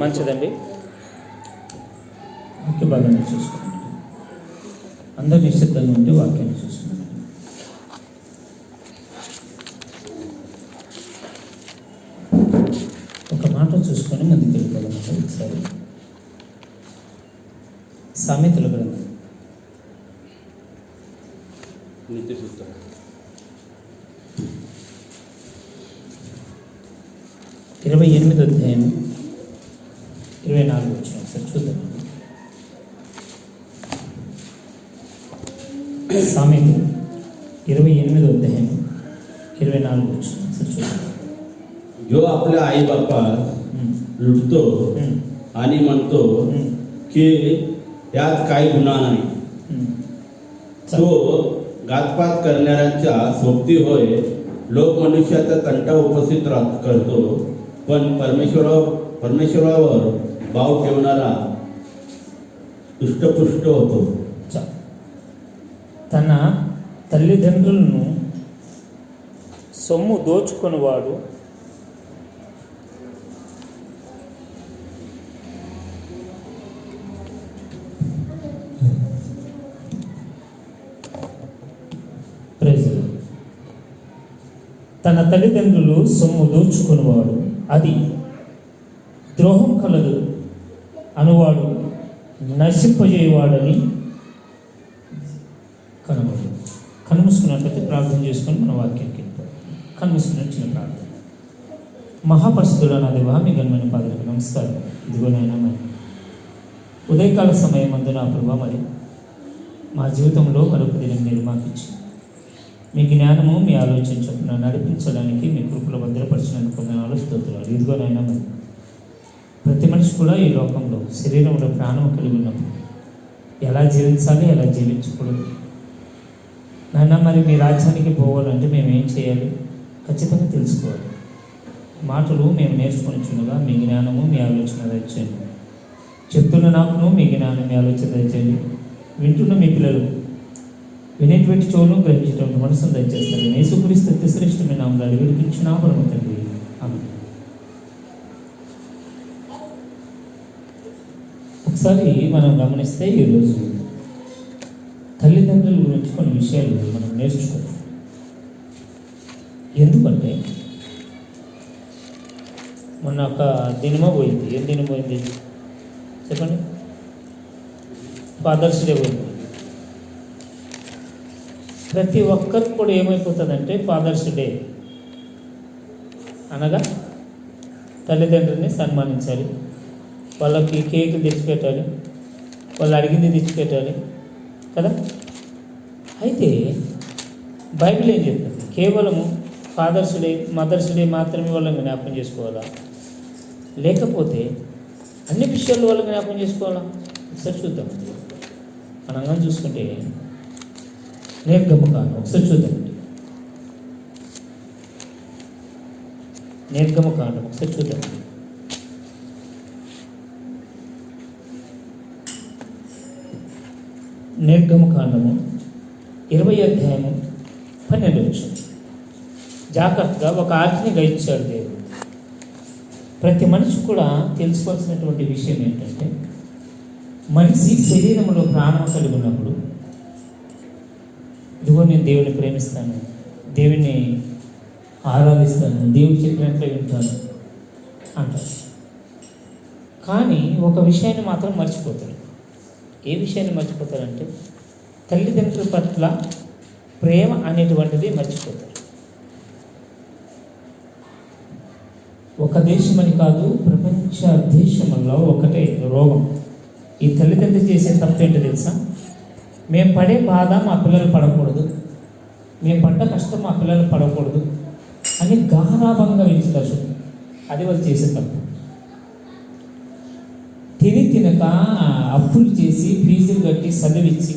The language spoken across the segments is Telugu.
మంచిదండి. వాక్య భాగాన్ని చూసుకోండి. అందరు నిశ్శబ్దంగా ఉంటే వాక్యాన్ని చూసుకోండి. ఒక మాట చూసుకొని ముందుకు వెళ్ళిపోదామంటే ఒకసారి సామెతల గ్రంథం 28వ అధ్యాయం 24 వచ్చిన ఒకసారి చూద్దాం. సామెతలు 28వ అధ్యాయం 24 వచ్చిన ఒకసారి చూద్దాం. जो आपल्या आई बापा लुटतो आणि म्हणतो की यात काही गुन्हा नाही, तो घातपात करणाऱ्यांच्या सोबती होय. लोक मनुष्याचा तंटा उपस्थित करतो, पण परमेश्वरावर भाव ठेवणारा दुष्टपुष्ट होतो. తన తల్లిదండ్రులను సొమ్ము దోచుకునేవాడు తన తల్లిదండ్రులు సొమ్ము దోచుకునేవాడు అది ద్రోహం కలదు అనువాడు నశింపజేయవాడని కనుమూసుకున్నట్లయితే ప్రార్థన చేసుకొని మన వాక్యానికి వెళ్ళిపోవాలి. కనుమూసుకున్న చిన్న ప్రార్థన. మహాపరిశుద్ధుడా నా దేవా, మీ ఘనమైన పాదాలకు నమస్కారం. ఇదిగోనైనా మరి ఉదయకాల సమయం అందు నా ప్రభా, మరి మా జీవితంలో మరొక దినం మీరు మాకు ఇచ్చి మీ జ్ఞానము మీ ఆలోచన చొప్పున నడిపించడానికి మీ కృపలో భద్రపరిచినందుకు నాలో స్తోత్రాలు. ఇదిగోనైనా మరి ప్రతి మనిషి కూడా ఈ లోకంలో శరీరంలో ప్రాణం కలిగి ఉన్నప్పుడు ఎలా జీవించాలి, ఎలా జీవించకూడదు నాన్న, మరి మీ రాజ్యానికి పోవాలంటే మేము ఏం చేయాలి ఖచ్చితంగా తెలుసుకోవాలి. మాటలు మేము నేర్చుకొని చుండగా మీ జ్ఞానము మీ ఆలోచన దయచేయండి. చెప్తున్న నాకును మీ జ్ఞానం మీ ఆలోచన దయచేయండి. వింటున్న మీ పిల్లలు వినేటువంటి చోను గ్రహించేటువంటి మనసును దయచేస్తారు. యేసుక్రీస్తు అతి శ్రేష్టమైన నామములో విడిపించిన పరమ తండ్రి, ఆమేన్. ఒకసారి మనం గమనిస్తే ఈరోజు తల్లిదండ్రుల గురించి కొన్ని విషయాలు మనం నేర్చుకోవాలి. ఎందుకంటే మొన్న ఒక దినమో పోయింది. ఏం దినం పోయింది చెప్పండి? ఫాదర్స్ డే పోయింది. ప్రతి ఒక్కరికి కూడా ఏమైపోతుందంటే ఫాదర్స్ డే అనగా తల్లిదండ్రుల్ని సన్మానించాలి, వాళ్ళకి కేక్ తెచ్చిపెట్టాలి, వాళ్ళు అడిగింది తెచ్చిపెట్టాలి కదా. అయితే బైబిల్ ఏం చెప్తుంది? కేవలము ఫాదర్స్ డే మదర్స్ డే మాత్రమే వాళ్ళని జ్ఞాపకం చేసుకోవాలా, లేకపోతే అన్ని విషయాలు వాళ్ళని జ్ఞాపకం చేసుకోవాలా? ఒకసారి చూద్దామండి. మనంగా చూసుకుంటే నిర్గమకాండం ఒకసారి చూద్దామండి. నిర్గమకాండం ఒకసారి చూద్దామండి. నిర్గమకాండము 20వ అధ్యాయము 12వ వచనం. జాగ్రత్తగా ఒక ఆజ్ఞగా ఇచ్చాడు దేవుడు. ప్రతి మనిషి కూడా తెలుసుకోవాల్సినటువంటి విషయం ఏంటంటే, మనిషి శరీరంలో ప్రాణం కలిగి ఉన్నప్పుడు ఇదిగో నేను దేవుని ప్రేమిస్తాను, దేవుని ఆరాధిస్తాను, దేవుడు చెప్పినట్లు వింటాను అంటారు. కానీ ఒక విషయాన్ని మాత్రం మర్చిపోతారు. ఏ విషయాన్ని మర్చిపోతారంటే తల్లిదండ్రుల పట్ల ప్రేమ అనేటువంటిది మర్చిపోతారు. ఒక దేశమని కాదు, ప్రపంచ దేశంలో ఒకటే రోగం. ఈ తల్లిదండ్రులు చేసే తప్పు ఏంటో తెలుసా? మేము పడే బాధ మా పిల్లలు పడకూడదు, మేము పడ్డ కష్టం మా పిల్లలు పడకూడదు అని గారాభంగా పెంచుతారు. అది వాళ్ళు చేసే తప్పు. తినక అప్పులు చేసి ఫీజులు కట్టి చదివించి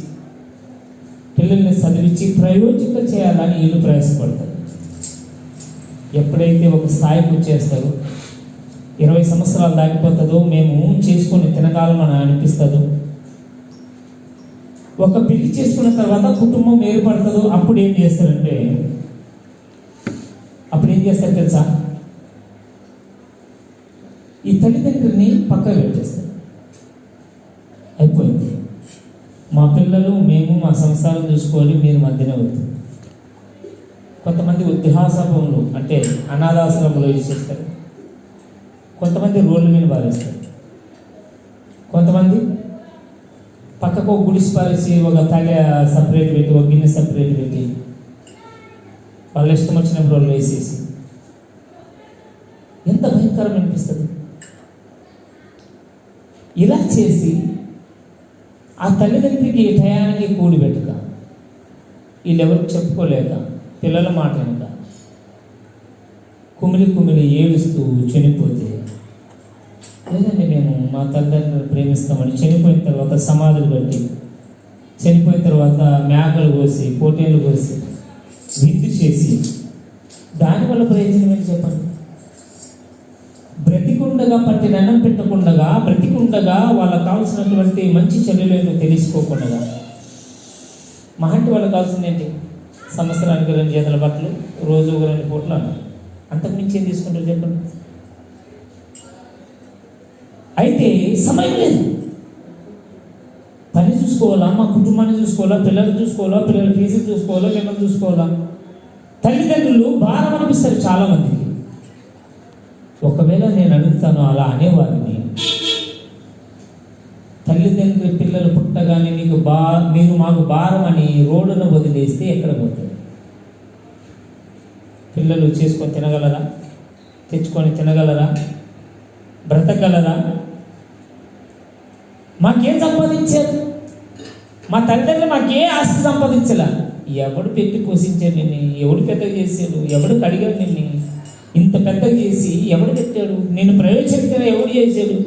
పిల్లల్ని చదివించి ప్రయోజకులు చేయాలని వీళ్ళు ప్రయాసపడతారు. ఎప్పుడైతే ఒక స్థాయికి వచ్చేస్తారో, 20 సంవత్సరాలు దాటిపోతుందో, మేము చేసుకొని తినగాలమని అనిపిస్తుందో, ఒక పెళ్లి చేసుకున్న తర్వాత కుటుంబం ఏర్పడుతుందో, అప్పుడు ఏం చేస్తారు తెలుసా? ఈ తల్లిదండ్రుల్ని పక్కకు పెట్టేస్తారు. అయిపోయింది, మా పిల్లలు మేము మా సంసారం చూసుకోవాలి, మీరు మధ్యనే అవుతుంది. కొంతమంది వృద్ధాశ్రమంలో అంటే అనాథాశ్రమంలో ఇచ్చేస్తారు, కొంతమంది రోడ్ల మీద పారేస్తారు, కొంతమంది పక్కకు ఒక గుడిసి పారేసి ఒక తల సపరేట్ పెట్టి ఒక గిన్నె సపరేట్ పెట్టి వాళ్ళ ఇష్టం వచ్చినప్పుడు వాళ్ళు వేసేసి ఎంత భయంకరం అనిపిస్తుంది. ఇలా చేసి ఆ తల్లిదండ్రికి టయానికి కూడి పెట్టక, వీళ్ళెవరికి చెప్పుకోలేక, పిల్లల మాట వెనక కుమిలి కుమిలి ఏడుస్తూ చనిపోతే, లేదండి మేము మా తల్లిదండ్రులను ప్రేమిస్తామని చనిపోయిన తర్వాత సమాధులు కట్టి, చనిపోయిన తర్వాత మేకలు కోసి పోటీలు కోసి విందు చేసి దానివల్ల ప్రయోజనం ఏంటి చెప్పండి? బ్రతికుండగా పట్టిన అన్నం పెట్టకుండగా, బ్రతికుండగా వాళ్ళకు కావాల్సినటువంటి మంచి చెల్లెలు తెలుసుకోకుండా, మహంటి వాళ్ళకి కావాల్సింది ఏంటి? సంవత్సరానికి 2 జతల బట్టలు, రోజు 2 పూటలు, అంతకుమించి ఏం తీసుకుంటారు చెప్పండి? అయితే సమయం లేదు. పని చూసుకోవాలా, మా కుటుంబాన్ని చూసుకోవాలా, పిల్లలు చూసుకోవాలా, పిల్లల ఫీజులు చూసుకోవాలా, మిమ్మల్ని చూసుకోవాలా. తల్లిదండ్రులు భారం అనిపిస్తారు చాలామందికి. ఒకవేళ నేను అడుగుతాను అలా అనేవారిని, తల్లిదండ్రులు పిల్లలు పుట్టగానే మీరు మాకు భారం అని రోడ్డును వదిలేస్తే ఎక్కడ పోతారు? పిల్లలు చేసుకొని తినగలరా? తెచ్చుకొని తినగలరా? బ్రతకగలరా? మాకేం సంపాదించారు? మా తల్లిదండ్రులు మాకే ఆస్తి సంపాదించలా. ఎవడు పెట్టి పోషించాడు నిన్ను? ఎవడు పెద్దగా చేశాడు? ఎవడు కడిగాడు నిన్ను? ఇంత పెద్దగా చేసి ఎవడు పెట్టాడు నేను? ప్రయోజనం ఎవడు చేశాడు?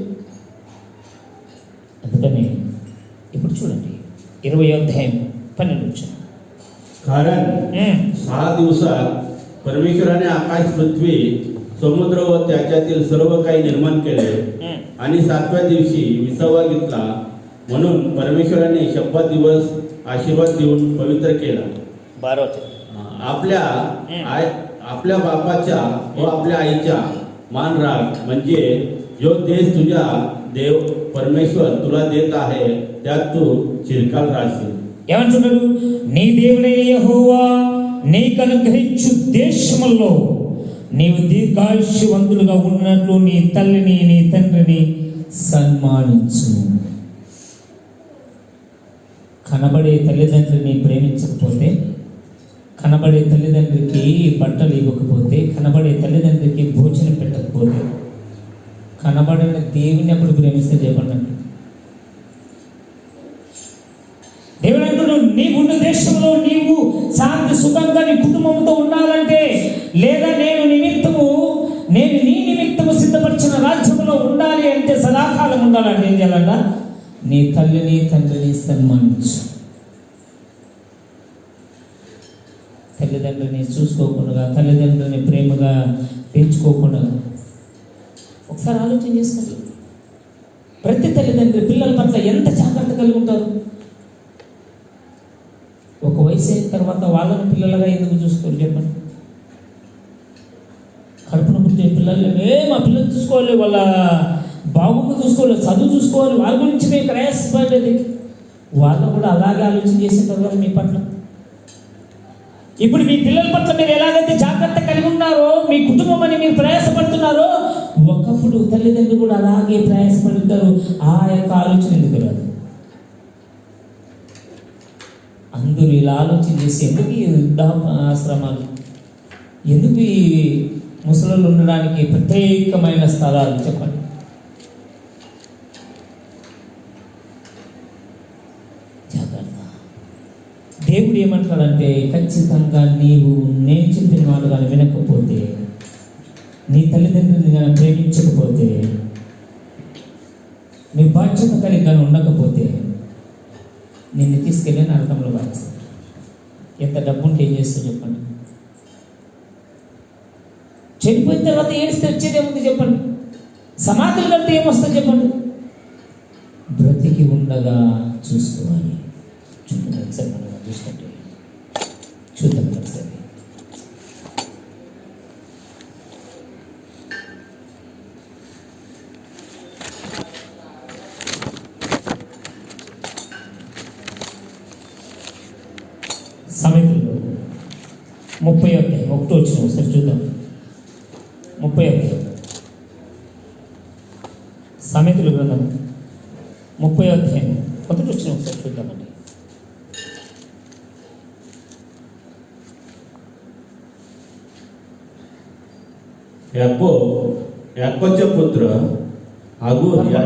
అందుకని ఇప్పుడు చూడండి 20వ అధ్యాయం 12 वचन. कारण 6 दिवसात परमेश्वराने आकाश, पृथ्वी, समुद्र व त्याच्यातील सर्व काही निर्माण केले आणि 7व्या दिवशी विसावा घेतला. म्हणून परमेश्वराने शब्बात दिवस आशीर्वाद देऊन पवित्र केला. 12 आपल्या बापाच्या व आपल्या आईच्या मान राख, म्हणजे जो देश तुझा देव परमेश्वर तुला देत आहे त्यात तू चिरकाल राहशील. ఏమంటున్నాడు? నీ దేవుడైన యెహోవా నీకు అనుగ్రహించు దేశములో నీవు దీర్ఘాయుష్యవంతులుగా ఉన్నట్లు నీ తల్లిని నీ తండ్రిని సన్మానించు. కనబడే తల్లిదండ్రిని ప్రేమించకపోతే, కనబడే తల్లిదండ్రికి బట్టలు ఇవ్వకపోతే, కనబడే తల్లిదండ్రికి భోజనం పెట్టకపోతే, కనబడిన దేవుని అప్పుడు ప్రేమిస్తే చెప్పండి. దేవుడు అంటున్నాడు, నీవున్న దేశంలో నీవు శాంతి సుఖంగా నీ కుటుంబంతో ఉండాలంటే, లేదా నేను నీ నిమిత్తము సిద్ధపరిచిన రాజ్యంలో ఉండాలి అంటే, సదాకాలం ఉండాలంటే ఏం చేయాలంట? నీ తల్లిని తండ్రిని సన్మానించు. తల్లిదండ్రుని చూసుకోకుండా, తల్లిదండ్రుని ప్రేమగా పెంచుకోకుండా ఒకసారి ఆలోచన చేసుకోండి. ప్రతి తల్లిదండ్రి పిల్లల పట్ల ఎంత జాగ్రత్త కలిగి ఉంటారు? ఒక వయసు అయిన తర్వాత వాళ్ళని పిల్లలుగా ఎందుకు చూసుకోరు చెప్పండి? కడుపున పుట్టే పిల్లల్ని మా పిల్లలు చూసుకోవాలి, వాళ్ళ బాగుగా చూసుకోవాలి, చదువు చూసుకోవాలి, వాళ్ళ గురించి మేము ప్రయాసపడేది. వాళ్ళు కూడా అలాగే ఆలోచన చేసింటారు కదా మీ పట్ల. ఇప్పుడు మీ పిల్లల పట్ల మీరు ఎలాగైతే జాగ్రత్త కలిగి ఉన్నారో, మీ కుటుంబం అని మీరు ప్రయాసపడుతున్నారో, ఒకప్పుడు తల్లిదండ్రులు కూడా అలాగే ప్రయాసపడుతారు. ఆ యొక్క ఆలోచన ఎందుకు రాదు? అందరూ ఇలా ఆలోచన చేసి ఎందుకు ఈ వృద్ధాశ్రమాలు, ఎందుకు ఈ ముసలు ఉండడానికి ప్రత్యేకమైన స్థలాలు చెప్పండి? జాగ్రత్త. దేవుడు ఏమంటాడంటే, ఖచ్చితంగా నీవు నేను చెప్పిన వాళ్ళు కానీ వినకపోతే, నీ తల్లిదండ్రులను కానీ ప్రేమించకపోతే, నీ బాధ్యత కలిగి కానీ ఉండకపోతే నిన్ను తీసుకెళ్ళి నరకంలో బాధిస్తాడు. ఎంత డబ్బు ఉంటే ఏం చేస్తావు చెప్పండి? చనిపోయిన తర్వాత ఏడిస్తే వచ్చేదేముంది చెప్పండి? సమాధులు కంటే ఏమొస్తుంది చెప్పండి? బ్రతికి ఉండగా చూసుకోవాలి. చూడండి ఒకసారి మనం చూసుకుంటే చూద్దాం ఒకసారి. 30 అధ్యాయం 1 వచ్చిన ఒకసారి చూద్దాం. 30 అధ్యాయం సామెతల గ్రంథం 30 అధ్యాయం 1 వచ్చిన ఒకసారి చూద్దామండి. యాకోబు పుత్ర అగు 11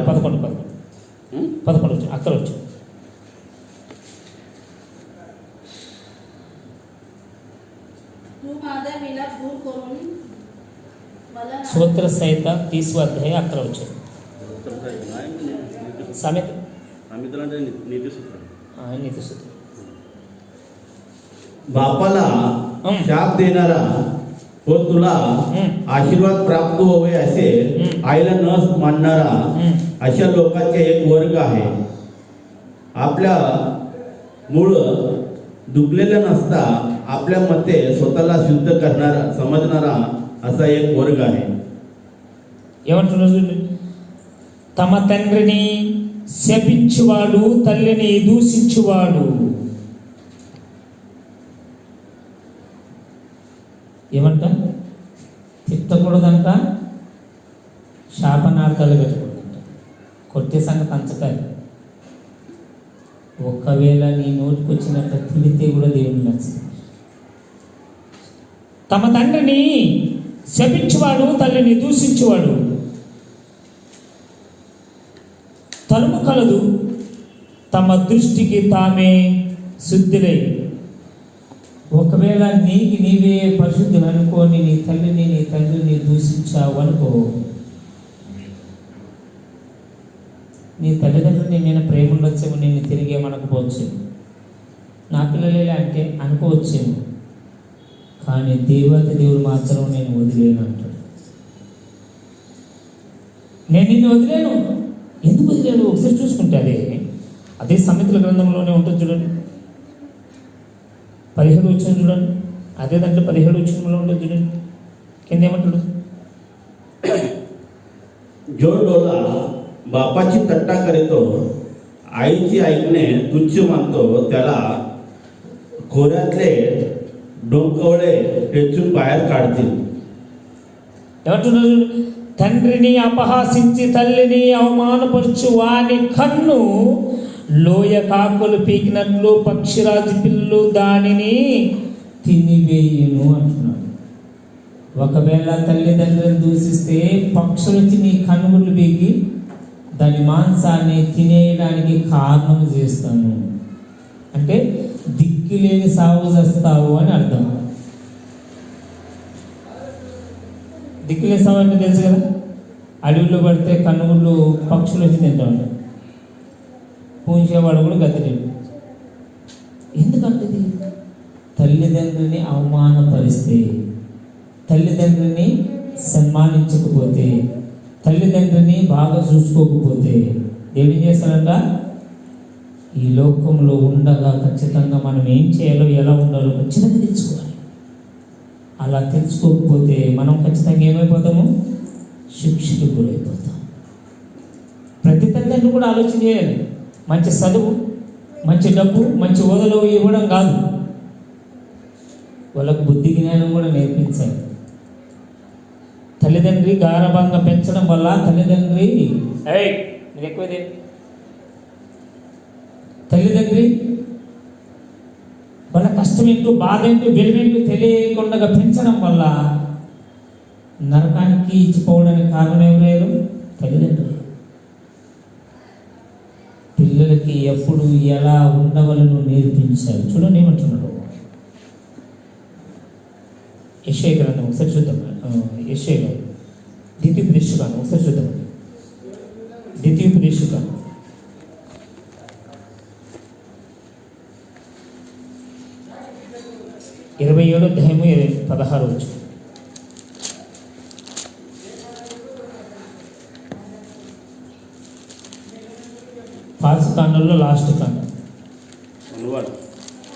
వచ్చి అక్కడ వచ్చి సూత్ర సహిత 30 అధ్యాయం అక్కడ వచ్చాడు. సామెత నీతి సూత్రం. बापाला शाप देणारा व तुला आशीर्वाद प्राप्त होवे असे आईला न मानणारा अशा लोकांचे एक वर्ग आहे. आपल्या मूळ दुखलेला नसता आपल्या मते स्वतःला शुद्ध करणारा समजणारा असा एक वर्ग आहे. ఏమంటున్నారు? తమ తండ్రిని శపించువాడు, తల్లిని దూషించువాడు. ఏమంట? తిట్టకూడదంట, శాపనార్థాలు పెట్టకూడదంట, కొట్టే సంగతి అంచకాలి. ఒకవేళ నీ నోటికి వచ్చినట్టు తిడితే కూడా దేవుని నచ్చింది. తమ తండ్రిని శపించువాడు, తల్లిని దూషించువాడు తరుము కలదు, తమ దృష్టికి తామే శుద్ధులై. ఒకవేళ నీకు నీవే పరిశుద్ధులు అనుకోని నీ తల్లిని నీ తండ్రిని దూషించావు అనుకో, నీ తల్లిదండ్రులు నీ మీద ప్రేమ ఉండొచ్చేమో, నేను తిరిగేమనకపోవచ్చు, నా పిల్లలే అంటే అనుకోవచ్చేమో, కానీ దేవాది దేవుడు మాత్రం నేను వదిలేను అంటాడు. నేను నిన్ను వదిలేను. ఎందుకు వదిలేను? ఒకసారి చూసుకుంటే అదే సామెతల గ్రంథంలోనే ఉంటుంది చూడండి. 17 వచ్చిన చూడండి. అదే దాంట్లో 17 వచ్చినలో ఉంటుంది చూడండి. కింద ఏమంటాడు? जो डोला बापाची थट्टा करीतो, आईची ऐकणे तुच्छ मानतो, त्याला खोऱ्यातले डोंकवळे टेचून बाहेर काढतील. ఏమంటున్నారు? తండ్రిని అపహాసించి తల్లిని అవమానపరచు వాని కన్ను లోయ కాకులు పీకినట్లు పక్షిరాజు పిల్లు దానిని తినివేయును అంటున్నాడు. ఒకవేళ తల్లిదండ్రులను దూషిస్తే పక్షులు వచ్చి నీ కన్నుగుడ్లు పీకి దాని మాంసాన్ని తినేయడానికి కారణం చేస్తాను అంటే దిక్కులేని సాగు చేస్తావు అని అర్థం. దిక్కులేని సాగు అంటే తెలుసు కదా, అడవుల్లో పడితే కన్నుగుడ్లు పక్షులు వచ్చి తింటా ఉంటాయి, పూంచేవాడు కూడా గతిలేడు. ఎందుకంటే తల్లిదండ్రుని అవమానపరిస్తే, తల్లిదండ్రుని సన్మానించకపోతే, తల్లిదండ్రుని బాగా చూసుకోకపోతే దేవుడు ఏం చేస్తాడంట? ఈ లోకంలో ఉండగా ఖచ్చితంగా మనం ఏం చేయాలో ఎలా ఉండాలో ఖచ్చితంగా తెలుసుకోవాలి. అలా తెలుసుకోకపోతే మనం ఖచ్చితంగా ఏమైపోతాము? శిక్షకు గురైపోతాం. ప్రతి తల్లిదండ్రులు కూడా ఆలోచన చేయాలి. మంచి చదువు, మంచి డబ్బు, మంచి హోదాలో ఇవ్వడం కాదు, వాళ్ళకు బుద్ధి జ్ఞానం కూడా నేర్పించాలి. తల్లిదండ్రి గారభంగా పెంచడం వల్ల తల్లిదండ్రి వాళ్ళ కష్టం ఏంటో, బాధ ఏంటో, వెలువేంటో తెలియకుండా పెంచడం వల్ల నరకానికి ఇచ్చిపోవడానికి కారణం ఎవరు? తల్లిదండ్రులు. పిల్లలకి ఎప్పుడు ఎలా ఉండవలను నేర్పించాలి. చూడండి ఏమంటున్నాడు యెషయా గ్రంథం ఒకసారి చూద్దాం. యెషయా ద్వితీయోపదేశకాండం ఒకసారి చూద్దాం. ద్వితీయోపదేశకాండం 27 అధ్యాయము 16 వచ్చు. పాల్స్ కాండంలో లాస్ట్ కాండం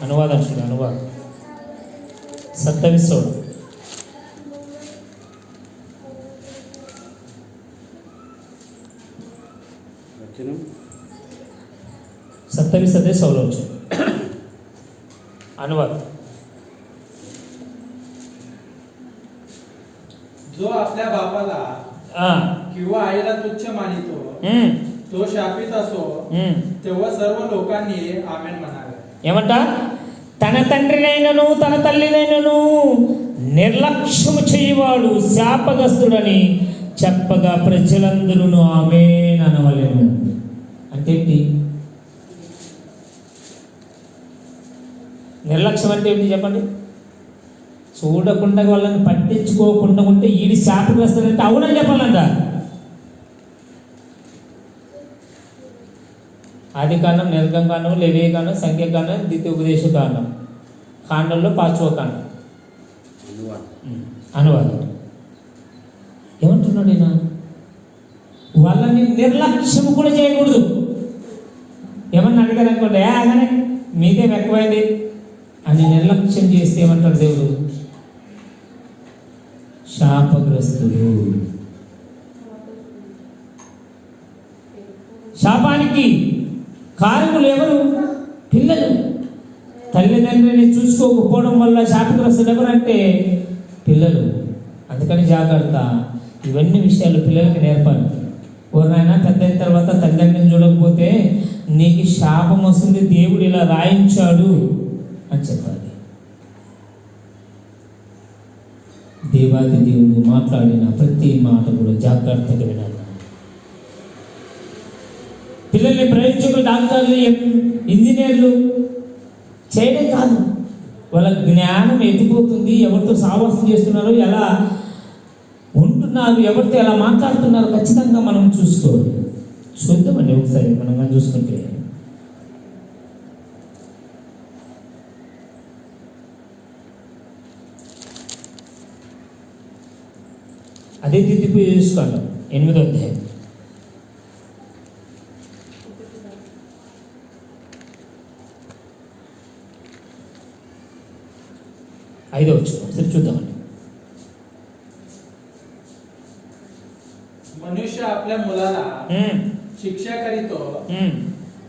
అనువాదం చూడు. అనువాదం 27 27 16 అనువాదం जो आपल्या बापाला ఆ, किंवा आईला तुच्छ मानितो ఉమ్, तो शापित असो. ఉమ్. तेव्हा सर्व लोकांनी आमेन म्हणावे. ఏమంట? తన తండ్రినైనను తన తల్లినైనను నిర్లక్ష్యము చేయవాడు శాపగ్రస్తుడని చెప్పగా ప్రజలందరూ ఆమేన్ అనవలెను. అంటే ఏంటి? నిర్లక్ష్యం అంటే ఏంటి చెప్పండి? చూడకుండా వాళ్ళని పట్టించుకోకుండా ఉంటే ఈడి శాపగ్రస్తుడంటే అవునని చెప్పాలంట. ఆది కాండం, నిర్గమ కాండం, లేవియ కాండం, సంఖ్య కాండం, ద్వితీయోపదేశ కాండం, కాండంలో 5వ కాండం అనువాదం. ఏమంటున్నాడు ఈయన? వాళ్ళని నిర్లక్ష్యం కూడా చేయకూడదు. ఏమన్నా అడిగారు అనుకోండి, అలానే మీదేం ఎక్కువైంది అని నిర్లక్ష్యం చేస్తే ఏమంటాడు దేవుడు? శాపగ్రస్తుడు. శాపానికి కారకులు ఎవరు? పిల్లలు. తల్లిదండ్రులని చూసుకోకపోవడం వల్ల శాపగ్రస్తుడు ఎవరంటే పిల్లలు. అందుకని జాగ్రత్త. ఇవన్నీ విషయాలు పిల్లలకి నేర్పాలి. ఎవరినైనా పెద్ద అయిన తర్వాత తల్లిదండ్రులను చూడకపోతే నీకు శాపం వస్తుంది, దేవుడు ఇలా రాయించాడు అని చెప్పాలి. దేవాది దేవుడు మాట్లాడిన ప్రతి మాట కూడా జాగ్రత్తగా వినాలి. పిల్లల్ని ప్రయోజకులు, డాక్టర్లు, ఇంజనీర్లు చేయడం కాదు, వాళ్ళ జ్ఞానం ఎదిగిపోతుంది. ఎవరితో సావాసం చేస్తున్నారు, ఎలా ఉంటున్నారు, ఎవరితో ఎలా మాట్లాడుతున్నారు ఖచ్చితంగా మనం చూసుకోవాలి. చూద్దామండి ఒకసారి మనం చూసుకుంటే. అదే తిరిగి చూసుకోండి. 8వ అధ్యాయం 5వ వచనం సరే చూద్దామండి. मनुष्य आपल्या मुलाला शिक्षा करीतो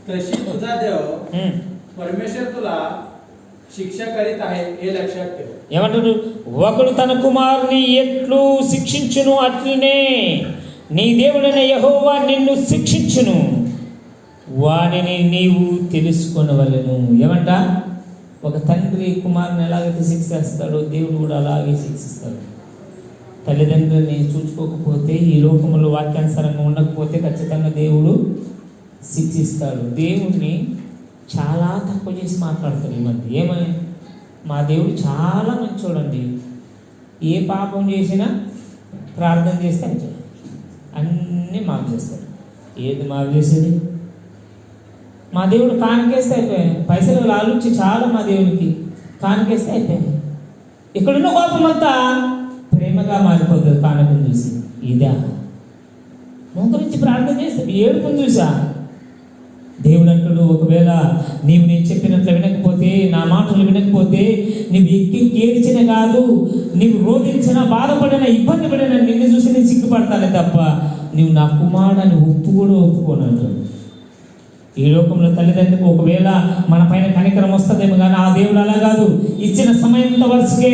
तशी तुझा देव परमेश्वर तुला शिक्षा करीत आहे हे लक्षात ठेव. ఏమంటారు? ఒకడు తన కుమారుని ఎట్లు శిక్షించును అట్లనే నీ దేవుడైన యెహోవా నిన్ను శిక్షించును, వానిని నీవు తెలుసుకొనవలెను. ఏమంట? ఒక తండ్రి కుమారుని ఎలాగైతే శిక్షిస్తాడో దేవుడు కూడా అలాగే శిక్షిస్తాడు. తల్లిదండ్రులని చూసుకోకపోతే, ఈ లోకంలో వాక్యానుసారంగా ఉండకపోతే ఖచ్చితంగా దేవుడు శిక్షిస్తాడు. దేవుణ్ణి చాలా తక్కువ చేసి మాట్లాడతారు ఈ మధ్య. ఏమని? మా దేవుడు చాలా మంచోడండి, ఏ పాపం చేసినా ప్రార్థన చేస్తే అయితే అన్నీ మాకు చేస్తాడు. ఏది మాకు చేసేది? మా దేవుడు కానికేస్తే అయిపోయాయి. పైసలు ఆలోచి చాలా మా దేవునికి కానికేస్తే అయిపోయాయి. ఇక్కడున్న కోపం అంతా ప్రేమగా మారిపోతుంది కానుకను చూసి. ఇదా గురించి ప్రార్థన చేస్తే ఏడుపుని చూసా? దేవుడు అంటాడు, ఒకవేళ నీవు నేను చెప్పినట్లు వినకపోతే, నా మాటలు వినకపోతే, నీవు ఎక్కి ఏడ్చిన కాదు, నీవు రోధించిన, బాధపడిన, ఇబ్బంది పడిన నిన్ను చూసి నేను సిగ్గుపడతానే తప్ప నీవు నా కుమారుడని ఒప్పు కూడా ఒప్పుకోనంటాడు. ఈ లోకంలో తల్లిదండ్రులకు ఒకవేళ మన పైన కనికరం వస్తుందేమో కానీ ఆ దేవుడు అలా కాదు. ఇచ్చిన సమయంత వరుసకే,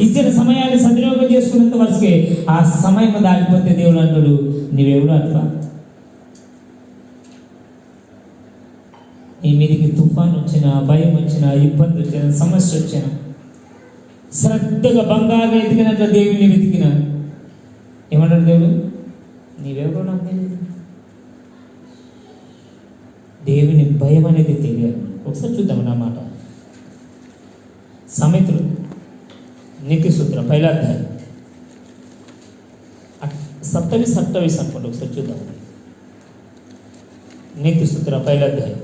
ఇచ్చిన సమయాన్ని సద్వినియోగం చేసుకున్నంత వరుసకే, ఆ సమయం దాటిపోతే దేవుడు అంటాడు నీవెవడు అట్లా. నీ మీదికి తుఫాన్ వచ్చినా, భయం వచ్చినా, ఇబ్బంది వచ్చినా, సమస్య వచ్చినా శ్రద్ధగా బంగారం ఎదిగినట్ల దేవుని వెతికిన ఏమంటాడు దేవుడు? నీవెవరో నాకు తెలియదు. దేవుని భయం అనేది తెలియాలి. ఒకసారి చూద్దాం నా మాట. సామెతలు నీతి సూత్రం 1వ అధ్యాయం 27-28 అనుకోండి. ఒకసారి చూద్దాం. నీతి సూత్రం 1వ అధ్యాయం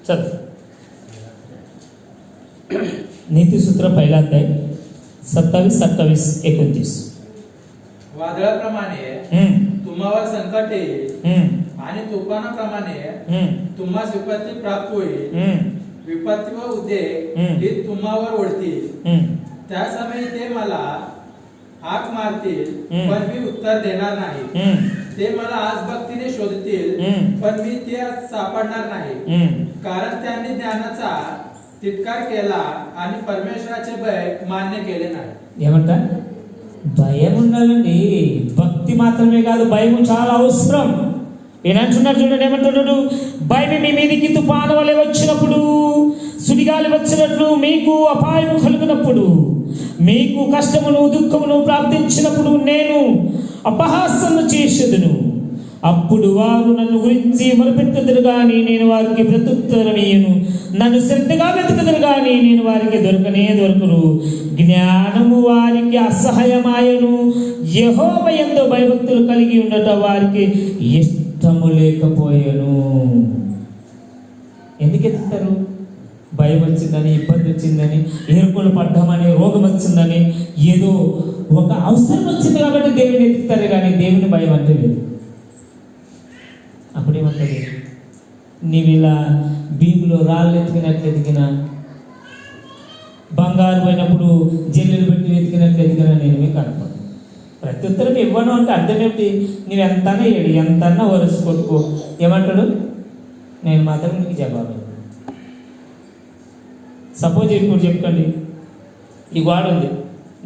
27 नीति सूत्र 1ला अध्याय 27-29 वादळाप्रमाणे तुम्हावर संकट येईल आणि तुफानाप्रमाणे तुम्हास विपत्ती प्राप्त होईल. विपत्ती व उद्रेक हे तुम्हावर ओढतील. त्या समयी ते मला हाक मारतील, पण मी उत्तर देणार नाही. ते मला आज भक्तीने शोधतील, पण मी ते सापडणार नाही. कारण त्यांनी ज्ञानाचा तिटकार केला आणि परमेश्वराचे भय मान्य केले नाही. ఏమంటా భయం ఉండాలండి. భక్తి మాత్రమే కాదు, భయం చాలా అవసరం. ఈయన అంటున్నాడు చూడండి, ఏమంటున్నాడు? భయం మీ మీదికి తుఫాను వలె వచ్చినప్పుడు, సుడిగాలి వచ్చినట్లు, మీకు అపాయం కలిగినప్పుడు, మీకు కష్టమును దుఃఖమును ప్రార్థించినప్పుడు నేను అపహాస్యము చేసేదను. అప్పుడు వారు నన్ను గురించి మొరపెట్టుదురు గాని నేను వారికి ప్రత్యుత్తరమియ్యను. నన్ను శ్రద్ధగా వెతుకుదురు గాని నేను వారికి దొరకను. జ్ఞానము వారికి అసహ్యమాయను. యెహోవా యందు భయభక్తులు కలిగి ఉండట వారికి ఇష్టము లేకపోయెను. ఎందుకు ఎత్తుతారు? భయం వచ్చిందని, ఇబ్బంది వచ్చిందని, ఎరుకులు పడ్డామని, రోగం వచ్చిందని, ఏదో ఒక అవసరం వచ్చింది కాబట్టి దేవుని ఎత్తుతారు కానీ దేవుని భయం అంటే లేదు. అప్పుడేమంటుంది? నీవు ఇలా భీములో రాళ్ళు ఎతికినా, బంగారు పోయినప్పుడు జల్లెలు పెట్టి వెతికినా నేనేమీ కనపడను. ప్రత్యుత్తరం ఇవ్వను అంటే అర్థం ఏమిటి? నువ్వు ఎంతన్నా ఏడు, ఎంతన్నా వరుస కొట్టుకో. ఏమంటాడు? నేను మాత్రం నీకు జవాబు. సపోజ్ ఇప్పుడు చెప్పండి, ఈ గోడ ఉంది,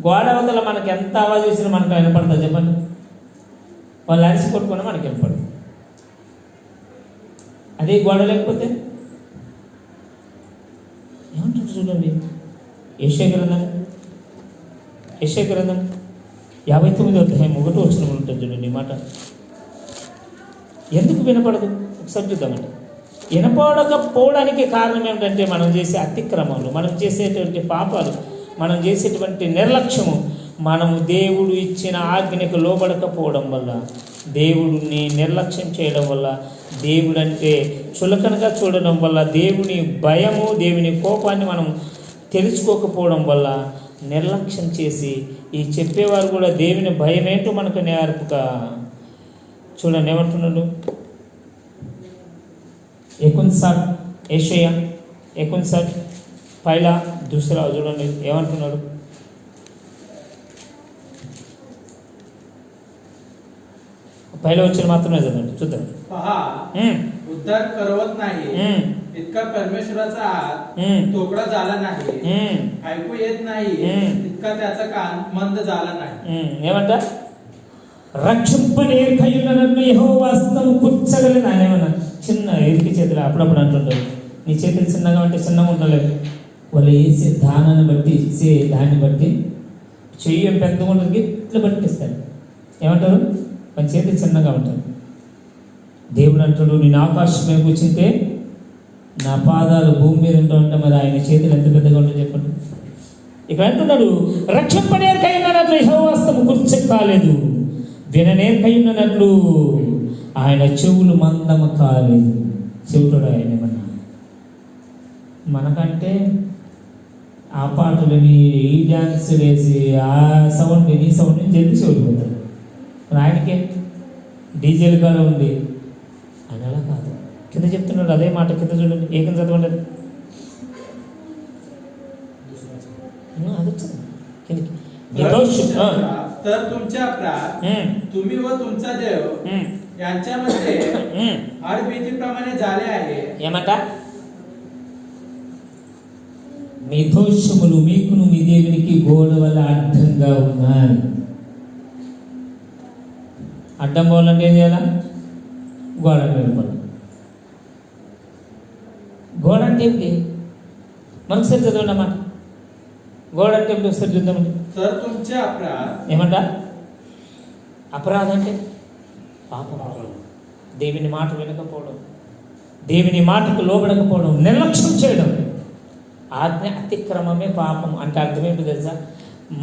గోడ అవతల మనకి ఎంత ఆవాజ్ చేసినా మనకు వినపడతా? చెప్పండి. వాళ్ళు అరిసి కొట్టుకున్నా మనకి వినపడదు. అదే గోడ లేకపోతే ఏమంటారు చూడండి. యెషయా గ్రంథం 59వ అధ్యాయం 1వ వచనం ఉంటుంది చూడండి. ఈ మాట ఎందుకు వినపడదు ఒకసారి చూద్దామండి. వినపడకపోవడానికి కారణం ఏమిటంటే మనం చేసే అతిక్రమాలు, మనం చేసేటువంటి పాపాలు, మనం చేసేటువంటి నిర్లక్ష్యము, మనము దేవుడు ఇచ్చిన ఆజ్ఞకు లోబడకపోవడం వల్ల, దేవుడిని నిర్లక్ష్యం చేయడం వల్ల, దేవుడు అంటే చులకనగా చూడడం వల్ల, దేవుని భయము, దేవుని కోపాన్ని మనం తెలుసుకోకపోవడం వల్ల నిర్లక్ష్యం చేసి, ఈ చెప్పేవారు కూడా దేవుని భయం ఏంటో మనకు నేర్పుగా. చూడండి ఏమంటున్నాడు? 59 पहिला दूसरा చూడండి ఏమంటున్నాడు? पहिला वचन मात्रమే చదవండి, చూద్దాం. पहा, उद्धार करवत नाही इतका परमेश्वराचा हात तोकडा झाला नाही, ऐकू येत नाही इतका त्याचा कान मंद झाला नाही. ఏమంట? రక్షింపనేర్కయున్న నన్ను యెహోవా హస్తము కూర్చగలదు. ఆయన ఏమన్నా చిన్న ఎరికి చేతులు అప్పుడప్పుడు అంటుంటారు, నీ చేతులు చిన్నగా అంటే చిన్నగా ఉండలేదు. వాళ్ళు వేసే దానాన్ని బట్టి, ఇచ్చే దాన్ని బట్టి చెయ్యి పెద్దగా ఉంటుంది, ఇట్లా పట్టిస్తారు. ఏమంటారు? మన చేతులు చిన్నగా ఉంటారు. దేవుడు అంటాడు, నేను ఆకాశం మీద కూర్చుంటే నా పాదాలు భూమి మీద ఉంటా. మరి ఆయన చేతులు ఎంత పెద్దగా ఉంటాయి చెప్పండి. ఇక్కడ అంటున్నాడు, రక్షింపనేర్కయున్నట్లు యెహోవా హస్తము కూర్చక కాలేదు, విననేర్కయున్నట్లు ఆయన చెవులు మందము కాలేదు. చెవుతాడు ఆయన ఏమన్నా? మనకంటే ఆ పాటలని, ఈ డ్యాన్స్ వేసి, ఆ సౌండ్, ఈ సౌండ్ చెప్పి చెవులు పోతాడు. ఆయనకే డీజేలు కాడ ఉంది. ఆయన అలా కాదు. కింద చెప్తున్నాడు అదే మాట, కింద చూడండి, ఏకం చదవండి. तर तुमच्या अपराध तुम्ही व तुमचा देव यांच्यामध्ये आडबीतीप्रमाणे झाले आहे. ఏమంట? మీ దోషములు మీకును మీ దేవునికి గోడ వల్ల అడ్డంగా ఉన్నాయి. అడ్డం పోవాలంటే ఏం చేయాలా? గోడ నిలబడాలి. గోడ అంటే ఏంటి? మనకు చదవండి అన్నమాట. గోడ అంటే ఏంటి ఒకసారి చూద్దామండి. तर तुमचे अपराध ఏమంట? అపరాధం అంటే పాపం. దేవుని మాట వినకపోవడం, దేవుని మాటకు లోబడకపోవడం, నిర్లక్ష్యం చేయడం, ఆజ్ఞ అతిక్రమమే పాపం. అంటే అర్థం ఏంటో తెలుసా?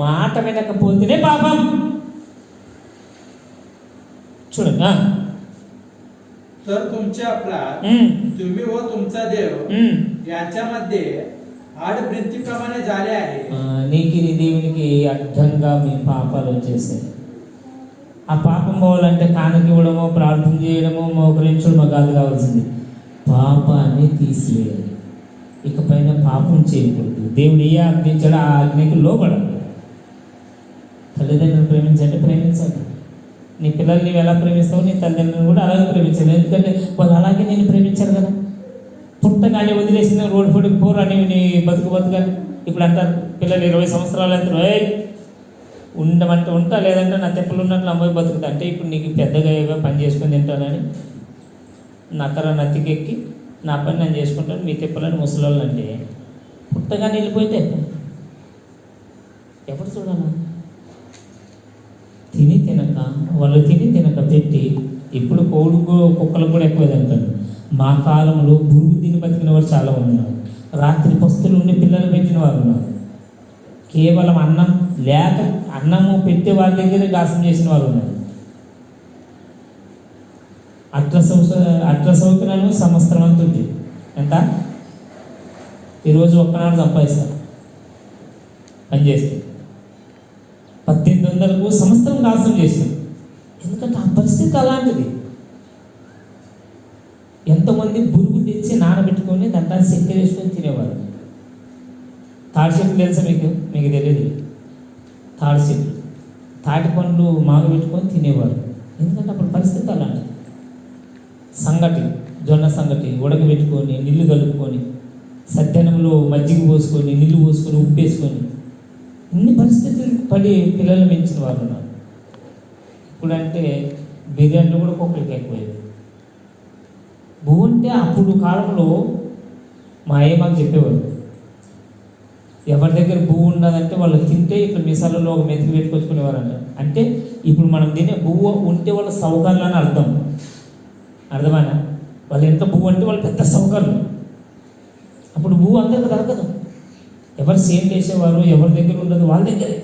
మాట వినకపోతేనే పాపం. చూడండి. तर तुमचे अपराध तुम्ही व तुमचा देव यांच्यामध्ये आडबीतीप्रमाणे झाले आहे. నీకు నీ దేవునికి అడ్డంగా మీ పాపాలు వచ్చేసాయి. ఆ పాపం పోవాలంటే కానుక ఇవ్వడమో, ప్రార్థన చేయడమో, మోకరించడమో కాదు కావాల్సింది, పాపాన్ని తీసివేయాలి. ఇకపైన పాపం చేయకూడదు. దేవుడు ఏ ఆజ్ఞించాడో ఆ ఆజ్ఞకి లోబడాలి. తల్లిదండ్రులను ప్రేమించంటే ప్రేమించాలి. నీ పిల్లల్ని నీవు ఎలా ప్రేమిస్తావో నీ తల్లిదండ్రులను కూడా అలాగే ప్రేమించాలి. ఎందుకంటే వాళ్ళు అలాగే నేను ప్రేమించారు కదా. పుట్టగానే వదిలేసిన రోడ్డు పొడికి పోరు అని నీ బతుకని ఇప్పుడు అంటారు పిల్లలు 20 సంవత్సరాలు అంటారు, ఉండమంటే ఉంటా, లేదంటే నా తెప్పలు ఉన్నట్లు అమ్మాయి బతుకుతా. అంటే ఇప్పుడు నీకు పెద్దగా ఏవో పని చేసుకొని తింటానని నక్కర నత్తికెక్కి నా పని నేను చేసుకుంటాను, మీ తెప్పలని ముసలోళ్ళు అంటే పుట్టగానే వెళ్ళిపోతే ఎప్పుడు చూడాలా? తినక వాళ్ళు తినక పెట్టి ఇప్పుడు కోడి కుక్కలు కూడా ఎక్కువ తింటారు. మా కాలంలో పురుగు తిని బతికిన వారు చాలా ఉన్నారు. రాత్రి పస్తులు ఉండి పిల్లలు పెట్టిన వారు ఉన్నారు. కేవలం అన్నం లేక అన్నము పెట్టే వాళ్ళ దగ్గరే గాసం చేసిన వారు ఉన్నారు. అట్ల సౌకర్యాలు సంవత్సరం అంతుంది ఎంత? ఈరోజు ఒక్కనాడు సంపాదిస్తారు పనిచేస్తే 1800కు సంవత్సరం గాసం చేసినాం. ఎందుకంటే ఆ పరిస్థితి అలాంటిది. ఎంతోమంది బురుగు తెచ్చి నానబెట్టుకొని దాంట్లో చక్కెర వేసుకొని తినేవారు. తాడి చెట్లు తెలుసా మీకు? మీకు తెలియదు. తాడి చెట్లు, తాటి పండ్లు మాగ పెట్టుకొని తినేవారు. ఎందుకంటే అప్పుడు పరిస్థితి అలాంటిది. సంగటి, జొన్న సంగటి ఉడకబెట్టుకొని నీళ్లు కలుపుకొని సద్దనంలో మజ్జిగ పోసుకొని నీళ్లు పోసుకొని ఉప్పు వేసుకొని ఇన్ని పరిస్థితులు పడి పిల్లలు పెంచిన వారు ఉన్నారు. ఇప్పుడంటే బిర్యానీలు కూడా కుక్కలకి ఎక్కువైంది. భూ అంటే అప్పుడు కాలంలో మా అయ్య మాకు చెప్పేవారు, ఎవరి దగ్గర భూ ఉన్నదంటే వాళ్ళు తింటే ఇట్లా మిసాలలో ఒక మెతికి పెట్టుకొచ్చుకునేవారంట. అంటే ఇప్పుడు మనం తినే భూవ ఉంటే వాళ్ళ సౌకర్యాలు అని అర్థమైనా? వాళ్ళు ఎంత భూ అంటే వాళ్ళు పెద్ద సౌకర్యం. అప్పుడు భూ అందరికి దొరకదు. ఎవరు సేమ్ చేసేవారు, ఎవరి దగ్గర ఉండదు వాళ్ళ దగ్గరే.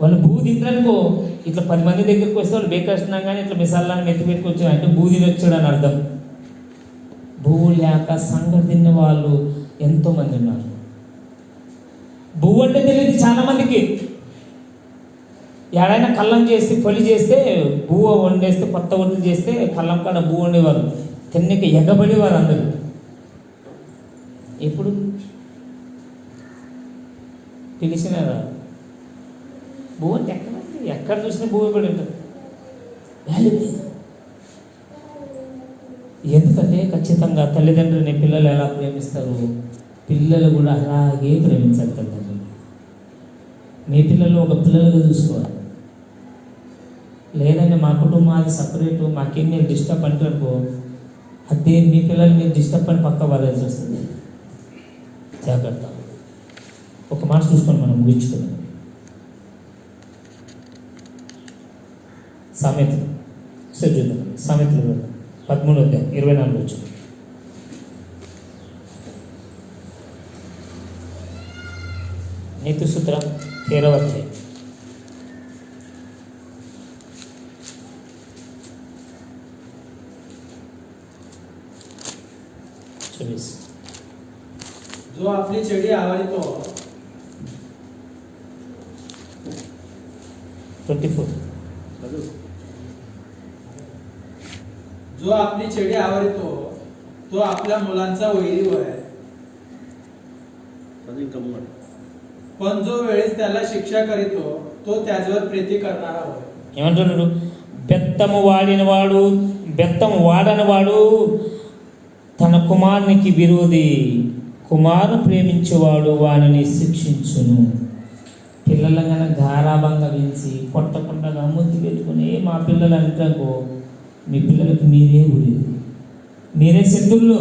వాళ్ళు భూ తింటారనుకో, ఇట్లా 10 మంది దగ్గరికి వస్తే వాళ్ళు బేకరిస్తున్నాం కానీ ఇట్లా మిసాలని మెత్తి పెట్టుకొచ్చారు అంటే భూ తినొచ్చాడు అని అర్థం. భూ లేక సంగతి తిన్న వాళ్ళు ఎంతోమంది ఉన్నారు. భూ అంటే తెలియదు చాలామందికి. ఎక్కడైనా కళ్ళం చేసి పొలి చేస్తే భూ వండేస్తే కొత్త వంటలు చేస్తే కళ్ళం కాడ భూ వండేవారు. తిన్నకి ఎగబడేవారు అందరూ. ఎప్పుడు పిలిచినారా? భూ అంటే ఎక్కడ చూసినా భూ పడి ఉంటుంది. వాల్యూ లేదు. ఎందుకంటే ఖచ్చితంగా తల్లిదండ్రులని పిల్లలు ఎలా ప్రేమిస్తారు, పిల్లలు కూడా అలాగే ప్రేమించాలి తల్లిదండ్రులు. మీ పిల్లలు ఒక పిల్లలుగా చూసుకోవాలి. లేదంటే మా కుటుంబం అది సపరేటు, మాకేం మీరు డిస్టర్బ్ అంటారు, అదే మీ పిల్లలు మీరు డిస్టర్బ్ అని పక్క వదిలేసి వస్తుంది. జాగ్రత్త. ఒక మాట చూసుకొని మనం ముగించుకుందాం. సామెతలు సరే చూద్దాం. సామెతలు 13:24 వచ్చు. నీతి సూత్రం 13వ అధ్యాయం. जो आपली छेडी आवडतो 24. जो आपली छेडी आवडतो तो आपल्या मुलांचा वैरी होय, पण जो वेळेस त्याला शिक्षा करीतो तो त्याच्यावर प्रीती करणारा होय. ఏమంటున్నాడు? బెత్తము వాడని వాడు తన కుమారునికి విరోధి, కుమారుని ప్రేమించేవాడు వాడిని శిక్షించును. పిల్లలను గారాభంగా పెంచి కొట్టకుండా ముద్దు పెట్టుకుని మా పిల్లలు అంటాకో, మీ పిల్లలకు మీరే ఊరి, మీరే శత్రువులు.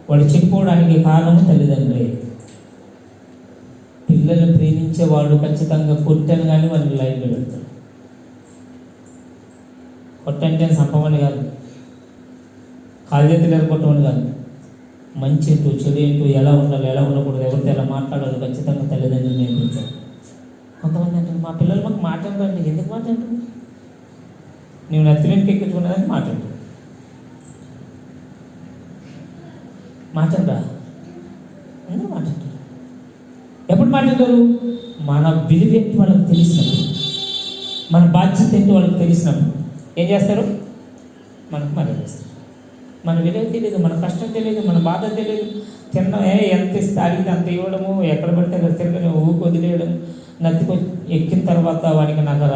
వాడు చెడిపోవడానికి కారణం తల్లిదండ్రులే. పిల్లలు ప్రేమించేవాడు ఖచ్చితంగా కొట్టాను కానీ వాళ్ళని లైన్లో పెడతాడు. కొట్టంటే సంపమని కాదు, కాలు చేతులు ఎరగొట్టమని కాదు. మంచి ఏంటో చెడు ఏంటో, ఎలా ఉండాలి ఎలా ఉండకూడదు, ఎవరితో ఎలా మాట్లాడాలి ఖచ్చితంగా తల్లిదండ్రులు నేర్పించాలి. కొంతమంది అంటారు మా పిల్లలు మాకు మాట్లాడరండి. ఎందుకు మాట్లాడరు? నువ్వు నత్తిలోనికి ఎక్కించుకునేదానికి మాట్లాడు. మాట్లాడరా? ఎందుకు మాట్లాడతారు? ఎప్పుడు మాట్లాడతారు? మన విలువ ఏంటి వాళ్ళకి తెలిసినప్పుడు, మన బాధ్యత ఏంటి వాళ్ళకి తెలిసినప్పుడు ఏం చేస్తారు? మనకు మాట్లాడేస్తారు. మన విలువ తెలియదు, మన కష్టం తెలియదు, మన బాధ తెలియదు. ఎంత ఇస్తే అడిగితే అంత ఇవ్వడము, ఎక్కడ పడితే అక్కడ తిరగడం, ఊరికి వదిలేయడం. నత్తికి ఎక్కిన తర్వాత వాడికి నగర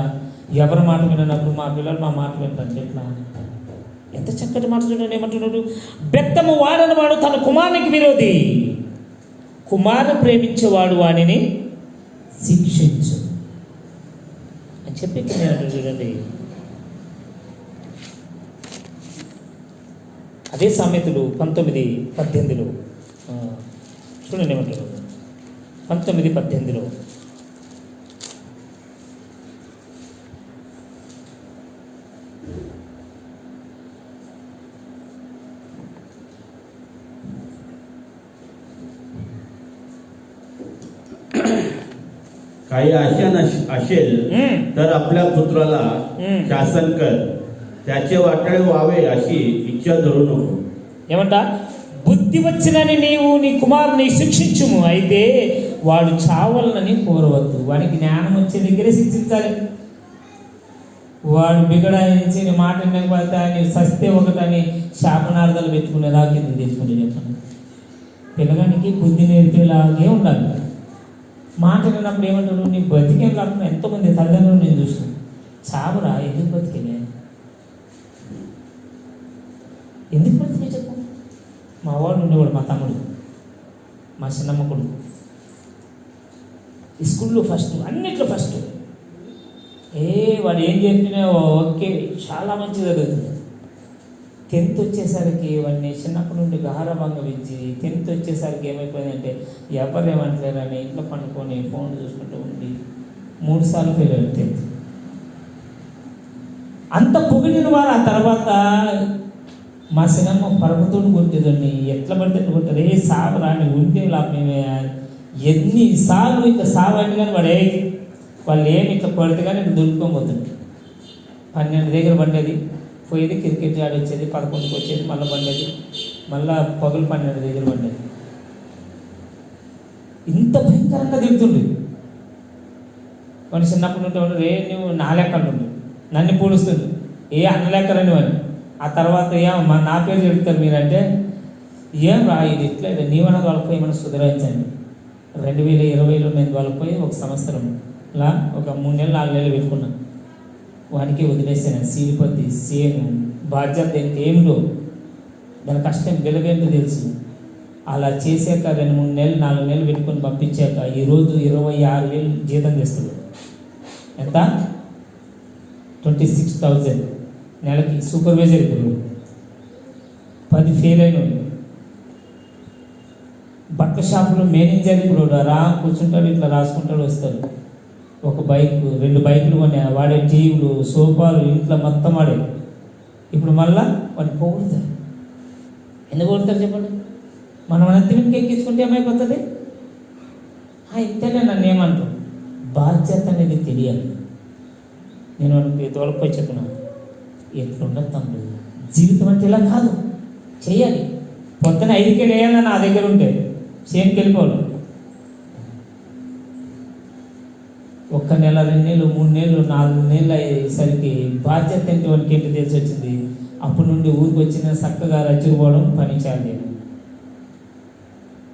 ఎవరి మాట వినప్పుడు మా పిల్లలు మా మాట వింటారు. ఎట్లా ఎంత చక్కటి మాట చూడండి. ఏమంటున్నాడు? బెత్తము వాడని వాడు తన కుమారునికి విరోధి, కుమారుని ప్రేమించేవాడు వాడిని శిక్షించు అని చెప్పి చూడండి. అదే సామెతలు 19:18 చూడండి ఏమంటారు. 19:18 काही आशा असेल तर आपल्या पुत्राला शासन कर, त्याचे वाटळे व्हावे अशी इच्छा धरू नको. ఏమంట? బుద్ధి వచ్చినని నీవు నీ కుమారుని శిక్షించుము, అయితే వాడు చావాలని కోరవద్దు. వాడికి జ్ఞానం వచ్చే దగ్గరే శిక్షించాలి. వాడు బిగడాయించి నీ మాట వినకపోతే నీ సస్తే ఒకటని శాపనార్థాలు పెట్టుకునేలా కింద తెచ్చుకుంటే చెప్పండి. పిల్లగానికి బుద్ధి నేర్పేలాగే ఉండాలి. మాట విన్నప్పుడు ఏమంటాడు? నీ బతికేం లేకుండా ఎంతోమంది తల్లిదండ్రులు నేను చూసాను. చావురా, ఎందుకు బతికే, ఎందుకు బతికే చెప్పు. మా వాడు ఉండేవాడు, మా తమ్ముడు, మా చిన్నమ్మ కొడుకు, ఈ స్కూల్లో ఫస్ట్, అన్నిట్లో ఫస్ట్. వాడు ఏం చెప్పినా ఓకే, చాలా మంచిగా జరుగుతుంది. 10th వచ్చేసరికి వాడిని చిన్నప్పటి నుండి గారాబంగా పెంచి 10th వచ్చేసరికి ఏమైపోయిందంటే ఎవరు ఏమంటలేరని ఇంట్లో పండుకొని ఫోన్ చూసుకుంటూ ఉండి 3 సార్లు ఫెయిల్ అయ్యాడు 10th. అంత పొగిడిన వారు ఆ తర్వాత మా సినిమా పరమతోడు కొట్టేదండి. ఎట్లా పడితే కొట్టారు. సాగు రాని ఉంటే మేమే ఎన్నిసార్లు ఇట్లా సావండి కానీ వాళ్ళు ఏమి ఇట్లా కొడితే కానీ ఇట్లా దొరుకుకోబోతుంది. 12 దగ్గర పడ్డది, పోయేది క్రికెట్ ఆడి వచ్చేది, 11కి వచ్చేది, మళ్ళీ పడ్డది, మళ్ళీ పగులు 12 దగ్గర పడ్డది. ఇంత భయంకరంగా తిరుగుతుండే వాడు. చిన్నప్పటి నుండి వాడు నువ్వు నా లెక్కలు నన్ను పూడుస్తుంది, అన్నలెక్కరని వాడిని. ఆ తర్వాత నా పేరు చెప్తారు మీరంటే, ఏం రా ఇది ఇట్లా నీవన్నా వాళ్ళపోయి మనం సుధరించండి. 2020లో నేను వాళ్ళపోయి 1 సంవత్సరంలా ఒక 3 నెలలు 4 నెలలు పెట్టుకున్నాను. వానికి వదిలేసాను. సీలిపతి సేను బాధ్యత దీనికి ఏమిటో దాని కష్టం గెలవేంటో తెలుసు. అలా చేశాక 2-3 నెలలు 4 నెలలు పెట్టుకొని పంపించాక ఈరోజు 26,000 జీతం చేస్తుంది. ఎంత? 26,000 నెలకి. సూపర్వైజర్ ఇప్పుడు 10 ఫెయిల్ అయిన బట్టల షాపులో మేనేజర్ ఇప్పుడు కూర్చుంటాడు, ఇట్లా రాసుకుంటాడు, వస్తాడు. ఒక బైక్ 2 బైకులు కొనే వాడే, టీవీలు సోఫాలు ఇంట్లో మొత్తం వాడే. ఇప్పుడు మళ్ళా వాడిని పొగుడుతారు. ఎందుకు పొగుడతారు చెప్పండి? మనం అంతిమికి ఎక్కించుకుంటే ఏమైపోతుంది? ఇంతేనే నన్ను ఏమంటారు? బాధ్యత అనేది తెలియాలి. నేను వాడికి తోలపోయి చెప్తున్నాను, ఎట్లుండదు తమ్ముడు, జీవితం అంటే ఇలా కాదు, చెయ్యాలి. పొద్దున 5కే వేయాలని నా దగ్గర ఉంటే సేమ్కి వెళ్ళిపోవాలి. 1 నెల 2 నెలలు 3 నెలలు 4 నెలలు అయ్యేసరికి బాధ్యత అంటే వానికి ఏంటి తెలిసి వచ్చింది. అప్పటి నుండి ఊరికి వచ్చిన చక్కగా రచ్చిపోవడం, పని చేయాలి.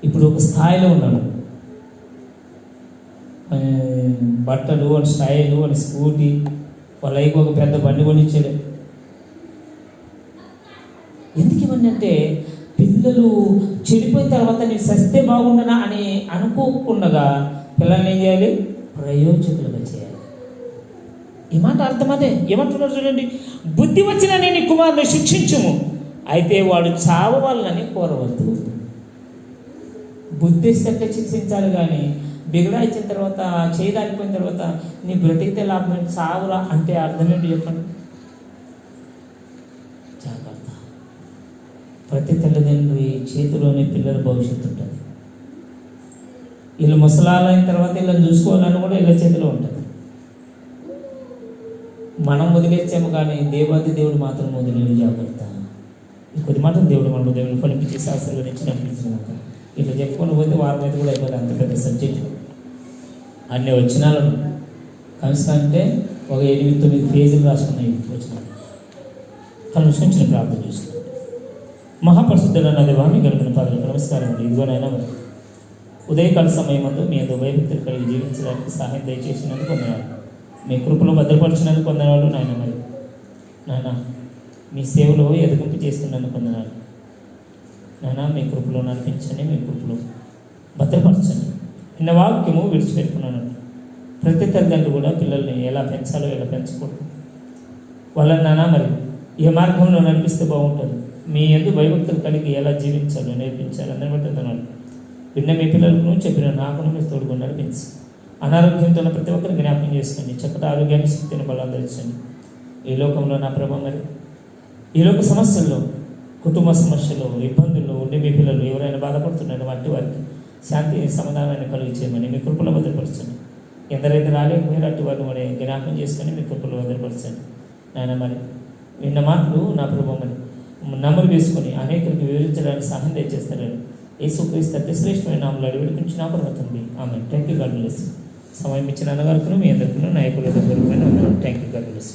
ఇప్పుడు ఒక స్థాయిలో ఉన్నాడు. బట్టలు, వాడి స్టైలు, వాడి స్కూటీ, వాళ్ళ అయిపో ఒక పెద్ద బండి కొనిచ్చాడు. ఎందుకు ఇవన్నీ అంటే పిల్లలు చెడిపోయిన తర్వాత నేను సస్తే బాగుండనా అని అనుకోకుండా పిల్లల్ని ఏం చేయాలి? ప్రయోజకులుగా చేయాలి. ఈ మాట అర్థమదే. ఏమంటున్నారు చూడండి, బుద్ధి వచ్చిన నేను కుమారుని శిక్షించుము, అయితే వాడు చావాలని కోరవద్దు. బుద్ధి ఇస్తే శిక్షించాలి కానీ బిగడాయిచ్చిన తర్వాత చేయదాలిపోయిన తర్వాత నీ బ్రతికితే లాభం చావురా అంటే అర్థం ఏంటి చెప్పండి? జాగ్రత్త. ప్రతి తల్లిదండ్రులు చేతిలోనే పిల్లల భవిష్యత్తు ఉంటుంది. వీళ్ళు ముసలాలైన తర్వాత వీళ్ళని చూసుకోవాలని కూడా వీళ్ళ చేతిలో ఉంటుంది. మనం వదిలేచ్చాము కానీ దేవాది దేవుడు మాత్రం వదిలేడు. జాగ్రత్త. కొద్ది మాత్రం దేవుడు మనం దేవుడు ఫలించి శాస్త్రాలు నడిచినాక ఇట్లా చెప్పుకొని పోతే వారం అయితే కూడా అయిపోతుంది. అంత పెద్ద సబ్జెక్ట్ అన్ని వచనాలను కనుక అంటే ఒక 8-9 పేజీలు రాసుకున్నాయి వచనాలు. కనుక ప్రార్థన చేస్తున్నాం. మహాపరిశుద్ధులైన దేవా మీ గణమైన పాదాలకు నమస్కారం అండి. ఇదిగోనైనా మరి ఉదయకాల సమయం ముందు మీ అందు భయభక్తులు కలిగి జీవించడానికి సహాయం దయచేసినందుకు వందనాలు. మీ కృపలో భద్రపరిచినందుకు వందనాలు నాయన. మరి నాయన మీ సేవలో ఎదుగుంపు చేస్తున్నందుకు వందనాలు నాయన. మీ కృపలో నడిపించండి, మీ కృపలో భద్రపరచండి. నిన్న వాక్యము విడిచిపెట్టుకున్నాను. ప్రతి తల్లిదండ్రులు కూడా పిల్లల్ని ఎలా పెంచాలో ఎలా పెంచకూడదు, వాళ్ళని నానా మరి ఏ మార్గంలో నడిపిస్తే బాగుంటుంది, మీ యందు భయభక్తులు కలిగి ఎలా జీవించాలో నేర్పించాలి. అందరి బట్టి వందనాలు. విన్న మీ పిల్లలకు చెప్పిన నాకును మీరు తోడుగా నడిపించి అనారోగ్యంతో ఉన్న ప్రతి ఒక్కరిని జ్ఞాపకం చేసుకోండి. చక్కటి ఆరోగ్యాన్ని శక్తిని బలం ధరించండి. ఈ లోకంలో నా ప్రభావం మరి ఈ లోక సమస్యల్లో, కుటుంబ సమస్యలు, ఇబ్బందుల్లో ఉండే మీ పిల్లలు ఎవరైనా బాధపడుతున్నారో వారికి శాంతి సమాధానాన్ని కలిగి చేయమని మీ కృపలో భద్రపరచండి. ఎందరైతే రాలేకపోయారో అటు వారిని మరి జ్ఞాపకం చేసుకొని మీ కృపలో భద్రపరచండి నాయన. మరి విన్న మాటలు నా ప్రభావం మరి నమ్మలు వేసుకొని అనేకులకు వివరించడానికి సహాయం దయచేస్తారని యేసుక్రీస్తు అతి శ్రేష్టమైన నామములో అడిగి వేడుకుంటున్నాను నా పరమతండ్రి. ఆమె. Thank you. God bless. సమయం ఇచ్చిన అన్నగారికి మీ అందరికీ నాయకుల దగ్గర థ్యాంక్ యూ. God bless.